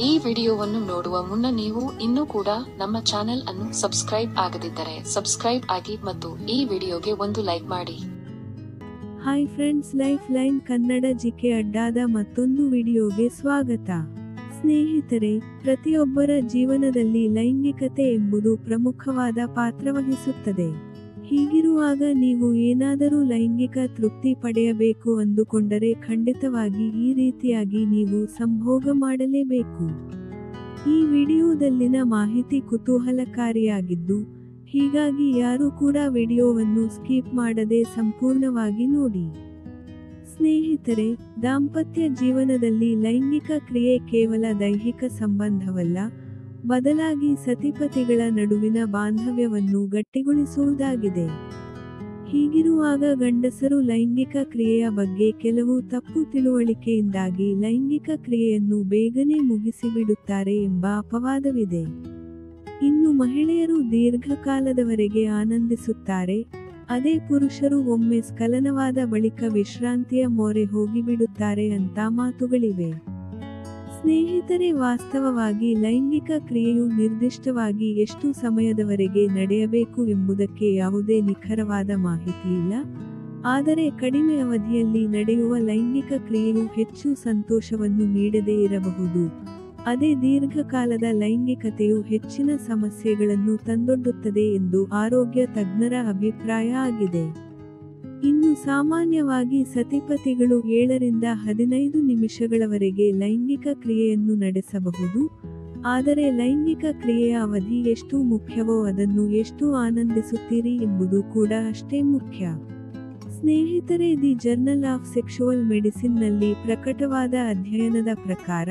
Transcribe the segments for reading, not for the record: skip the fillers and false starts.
ಈ ವಿಡಿಯೋವನ್ನು ನೋಡುವ ಮುನ್ನ ನೀವು ಇನ್ನೂ ಕೂಡ ನಮ್ಮ ಚಾನೆಲ್ ಅನ್ನು ಸಬ್ಸ್ಕ್ರೈಬ್ ಆಗದಿದ್ದರೆ ಸಬ್ಸ್ಕ್ರೈಬ್ ಆಗಿ ಮತ್ತು ಈ ವಿಡಿಯೋಗೆ ಒಂದು ಲೈಕ್ ಮಾಡಿ. Hi friends, life line Kannada GK ಅಡ್ಡಾದ ಮತ್ತೊಂದು ವಿಡಿಯೋಗೆ ಸ್ವಾಗತ. ಸ್ನೇಹಿತರೆ, ಪ್ರತಿಯೊಬ್ಬರ ಜೀವನದಲ್ಲಿ ಲೈಂಗಿಕತೆ ಎಂಬುದು ಪ್ರಮುಖವಾದ ಪಾತ್ರವಹಿಸುತ್ತದೆ. ಹೀಗಿರುವಾಗ ನೀವು ಏನಾದರೂ ಲೈಂಗಿಕ ತೃಪ್ತಿ ಪಡೆಯಬೇಕು ಅಂದುಕೊಂಡರೆ ಖಂಡಿತವಾಗಿ ಈ ರೀತಿಯಾಗಿ ನೀವು ಸಂಭೋಗ ಮಾಡಲೇಬೇಕು. ಈ ವಿಡಿಯೋದಲ್ಲಿನ ಮಾಹಿತಿ ಕುತೂಹಲಕಾರಿಯಾಗಿದ್ದು, ಹೀಗಾಗಿ ಯಾರೂ ಕೂಡ ವಿಡಿಯೋವನ್ನು ಸ್ಕಿಪ್ ಮಾಡದೆ ಸಂಪೂರ್ಣವಾಗಿ ನೋಡಿ. ಸ್ನೇಹಿತರೆ, ದಾಂಪತ್ಯ ಜೀವನದಲ್ಲಿ ಲೈಂಗಿಕ ಕ್ರಿಯೆ ಕೇವಲ ದೈಹಿಕ ಸಂಬಂಧವಲ್ಲ, ಬದಲಾಗಿ ಸತಿಪತಿಗಳ ನಡುವಿನ ಬಾಂಧವ್ಯವನ್ನು ಗಟ್ಟಿಗೊಳಿಸುವುದಾಗಿದೆ. ಹೀಗಿರುವಾಗ ಗಂಡಸರು ಲೈಂಗಿಕ ಕ್ರಿಯೆಯ ಬಗ್ಗೆ ಕೆಲವು ತಪ್ಪು ತಿಳುವಳಿಕೆಯಿಂದಾಗಿ ಲೈಂಗಿಕ ಕ್ರಿಯೆಯನ್ನು ಬೇಗನೆ ಮುಗಿಸಿಬಿಡುತ್ತಾರೆ ಎಂಬ ಅಪವಾದವಿದೆ. ಇನ್ನು ಮಹಿಳೆಯರು ದೀರ್ಘಕಾಲದವರೆಗೆ ಆನಂದಿಸುತ್ತಾರೆ, ಅದೇ ಪುರುಷರು ಒಮ್ಮೆ ಸ್ಖಲನವಾದ ಬಳಿಕ ವಿಶ್ರಾಂತಿಯ ಮೊರೆ ಹೋಗಿಬಿಡುತ್ತಾರೆ ಅಂತ ಮಾತುಗಳಿವೆ. ಸ್ನೇಹಿತರೆ, ವಾಸ್ತವವಾಗಿ ಲೈಂಗಿಕ ಕ್ರಿಯೆಯು ನಿರ್ದಿಷ್ಟವಾಗಿ ಎಷ್ಟು ಸಮಯದವರೆಗೆ ನಡೆಯಬೇಕು ಎಂಬುದಕ್ಕೆ ಯಾವುದೇ ನಿಖರವಾದ ಮಾಹಿತಿ ಇಲ್ಲ. ಆದರೆ ಕಡಿಮೆ ಅವಧಿಯಲ್ಲಿ ನಡೆಯುವ ಲೈಂಗಿಕ ಕ್ರಿಯೆಯು ಹೆಚ್ಚು ಸಂತೋಷವನ್ನು ನೀಡದೇ ಇರಬಹುದು. ಅದೇ ದೀರ್ಘಕಾಲದ ಲೈಂಗಿಕತೆಯು ಹೆಚ್ಚಿನ ಸಮಸ್ಯೆಗಳನ್ನು ತಂದೊಡ್ಡುತ್ತದೆ ಎಂದು ಆರೋಗ್ಯ ತಜ್ಞರ ಅಭಿಪ್ರಾಯ ಆಗಿದೆ. ಇನ್ನು ಸಾಮಾನ್ಯವಾಗಿ ಸತಿಪತಿಗಳು 7 ರಿಂದ 15 ನಿಮಿಷಗಳವರೆಗೆ ಲೈಂಗಿಕ ಕ್ರಿಯೆಯನ್ನು ನಡೆಸಬಹುದು. ಆದರೆ ಲೈಂಗಿಕ ಕ್ರಿಯೆಯ ಅವಧಿ ಎಷ್ಟು ಮುಖ್ಯವೋ ಅದನ್ನು ಎಷ್ಟು ಆನಂದಿಸುತ್ತೀರಿ ಎಂಬುದು ಕೂಡ ಅಷ್ಟೇ ಮುಖ್ಯ. ಸ್ನೇಹಿತರೆ, the journal of sexual medicine ನಲ್ಲಿ ಪ್ರಕಟವಾದ ಅಧ್ಯಯನದ ಪ್ರಕಾರ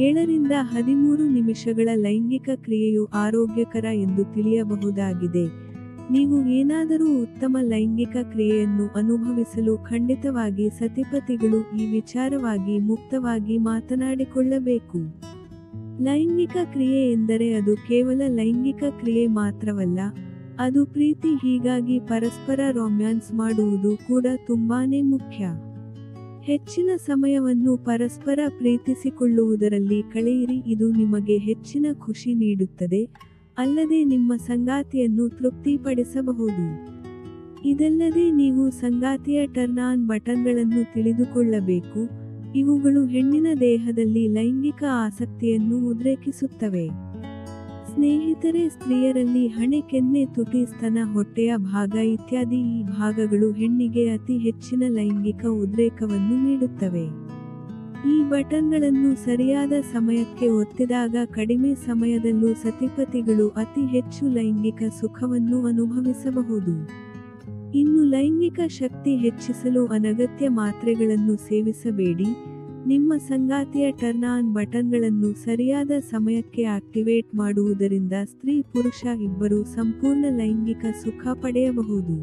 7 ರಿಂದ 13 ನಿಮಿಷಗಳ ಲೈಂಗಿಕ ಕ್ರಿಯೆಯು ಆರೋಗ್ಯಕರ ಎಂದು ತಿಳಿಯಬಹುದಾಗಿದೆ. ನೀವು ಏನಾದರೂ ಉತ್ತಮ ಲೈಂಗಿಕ ಕ್ರಿಯೆಯನ್ನು ಅನುಭವಿಸಲು ಖಂಡಿತವಾಗಿ ಸತಿಪತಿಗಳು ಈ ವಿಚಾರವಾಗಿ ಮುಕ್ತವಾಗಿ ಮಾತನಾಡಿಕೊಳ್ಳಬೇಕು. ಲೈಂಗಿಕ ಕ್ರಿಯೆ ಎಂದರೆ ಅದು ಕೇವಲ ಲೈಂಗಿಕ ಕ್ರಿಯೆ ಮಾತ್ರವಲ್ಲ, ಅದು ಪ್ರೀತಿ. ಹೀಗಾಗಿ ಪರಸ್ಪರ ರೊಮ್ಯಾನ್ಸ್ ಮಾಡುವುದು ಕೂಡ ತುಂಬಾನೇ ಮುಖ್ಯ. ಹೆಚ್ಚಿನ ಸಮಯವನ್ನು ಪರಸ್ಪರ ಪ್ರೀತಿಸಿಕೊಳ್ಳುವುದರಲ್ಲಿ ಕಳೆಯಿರಿ. ಇದು ನಿಮಗೆ ಹೆಚ್ಚಿನ ಖುಷಿ ನೀಡುತ್ತದೆ, ಅಲ್ಲದೆ ನಿಮ್ಮ ಸಂಗಾತಿಯನ್ನು ತೃಪ್ತಿಪಡಿಸಬಹುದು. ಇದಲ್ಲದೆ ನೀವು ಸಂಗಾತಿಯ ಟರ್ನ್ ಆನ್ ಬಟನ್ಗಳನ್ನು ತಿಳಿದುಕೊಳ್ಳಬೇಕು. ಇವುಗಳು ಹೆಣ್ಣಿನ ದೇಹದಲ್ಲಿ ಲೈಂಗಿಕ ಆಸಕ್ತಿಯನ್ನು ಉದ್ರೇಕಿಸುತ್ತವೆ. ಸ್ನೇಹಿತರೆ, ಸ್ತ್ರೀಯರಲ್ಲಿ ಹಣೆ, ಕೆನ್ನೆ, ತುಟಿ, ಸ್ತನ, ಹೊಟ್ಟೆಯ ಭಾಗ ಇತ್ಯಾದಿ ಈ ಭಾಗಗಳು ಹೆಣ್ಣಿಗೆ ಅತಿ ಹೆಚ್ಚಿನ ಲೈಂಗಿಕ ಉದ್ರೇಕವನ್ನು ನೀಡುತ್ತವೆ. ಈ ಬಟನ್ಗಳನ್ನು ಸರಿಯಾದ ಸಮಯಕ್ಕೆ ಒತ್ತಿದಾಗ ಕಡಿಮೆ ಸಮಯದಲ್ಲೂ ಸತಿಪತಿಗಳು ಅತಿ ಹೆಚ್ಚು ಲೈಂಗಿಕ ಸುಖವನ್ನು ಅನುಭವಿಸಬಹುದು. ಇನ್ನು ಲೈಂಗಿಕ ಶಕ್ತಿ ಹೆಚ್ಚಿಸಲು ಅನಗತ್ಯ ಮಾತ್ರೆಗಳನ್ನು ಸೇವಿಸಬೇಡಿ. ನಿಮ್ಮ ಸಂಗಾತಿಯ ಟರ್ನ್ ಆನ್ ಬಟನ್ಗಳನ್ನು ಸರಿಯಾದ ಸಮಯಕ್ಕೆ ಆಕ್ಟಿವೇಟ್ ಮಾಡುವುದರಿಂದ ಸ್ತ್ರೀ ಪುರುಷ ಇಬ್ಬರೂ ಸಂಪೂರ್ಣ ಲೈಂಗಿಕ ಸುಖ ಪಡೆಯಬಹುದು.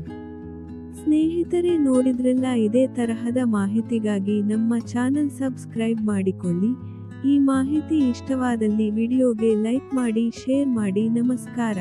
ಸ್ನೇಹಿತರೆ, ನೋಡಿದ್ರಲ್ಲ, ಇದೇ ತರಹದ ಮಾಹಿತಿಗಾಗಿ ನಮ್ಮ ಚಾನೆಲ್ ಸಬ್ಸ್ಕ್ರೈಬ್ ಮಾಡಿಕೊಳ್ಳಿ. ಈ ಮಾಹಿತಿ ಇಷ್ಟವಾದಲ್ಲಿ ವಿಡಿಯೋಗೆ ಲೈಕ್ ಮಾಡಿ, ಶೇರ್ ಮಾಡಿ. ನಮಸ್ಕಾರ.